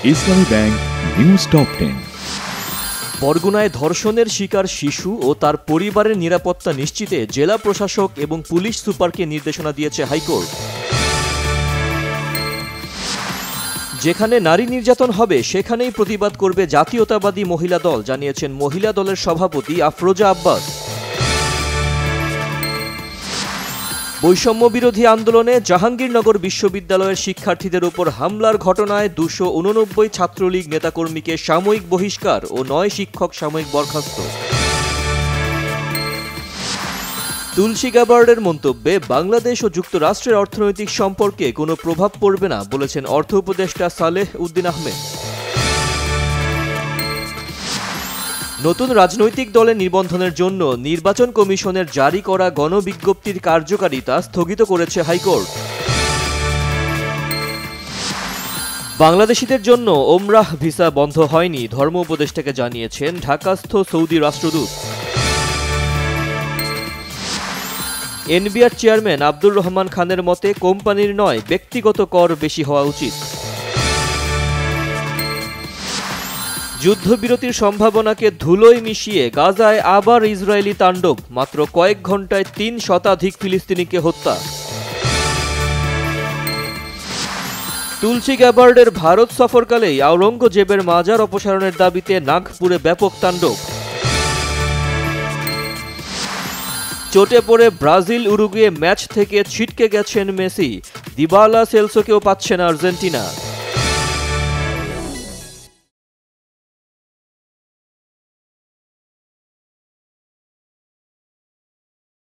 ইসলামী bank news top 10। বরগুনায় ধর্ষণের শিকার শিশু ও তার পরিবারের নিরাপত্তা নিশ্চিতে জেলা প্রশাসক এবং পুলিশ সুপারকে নির্দেশনা দিয়েছে হাইকোর্ট। যেখানে নারী নির্যাতন হবে সেখানেই প্রতিবাদ করবে জাতীয়তাবাদী মহিলা দল, জানিয়েছেন মহিলা দলের সভাপতি আফরোজা আব্বাস। বৈষম্য বিরোধী আন্দোলনে জাহাঙ্গীরনগর বিশ্ববিদ্যালয়ের শিক্ষার্থীদের উপর হামলার ঘটনায় 289 ছাত্রলীগ নেতাকর্মীকে সাময়িক বহিষ্কার ও 9 শিক্ষক সাময়িক বরখাস্ত। তুলসী গ্যাবার্ডের মন্তব্যে বাংলাদেশ ও যুক্তরাষ্ট্রের অর্থনৈতিক সম্পর্কে কোনো প্রভাব পড়বে না, বলেছেন অর্থ উপদেষ্টা সালেহ উদ্দিন আহমেদ। নতুন রাজনৈতিক দলের নিবন্ধনের জন্য নির্বাচন কমিশনের জারি করা গণবিজ্ঞপ্তির কার্যকারিতা স্থগিত করেছে হাইকোর্ট। বাংলাদেশিদের জন্য ওমরাহ ভিসা বন্ধ হয়নি, ধর্ম উপদেষ্টাকে জানিয়েছেন ঢাকাস্থ সৌদি রাষ্ট্রদূত। এনবিআর চেয়ারম্যান আব্দুর রহমান খানের মতে কোম্পানির নয়, ব্যক্তিগত কর বেশি হওয়া উচিত। যুদ্ধবিরতির সম্ভাবনাকে ধুলোয় মিশিয়ে গাজায় আবার ইসরায়েলি তাণ্ডব, মাত্র কয়েক ঘন্টায় 3 শতাধিক ফিলিস্তিনিকে হত্যা। তুলসী গ্যাবার্ডের ভারত সফরকালেই আওরঙ্গজেবের মাজার অপসারণের দাবিতে নাগপুরে ব্যাপক তাণ্ডব। চোটে পড়ে ব্রাজিল উরুগুয়ে ম্যাচ থেকে ছিটকে গেছেন মেসি, দিবালা সেলসোকেও পাচ্ছে না আর্জেন্টিনা।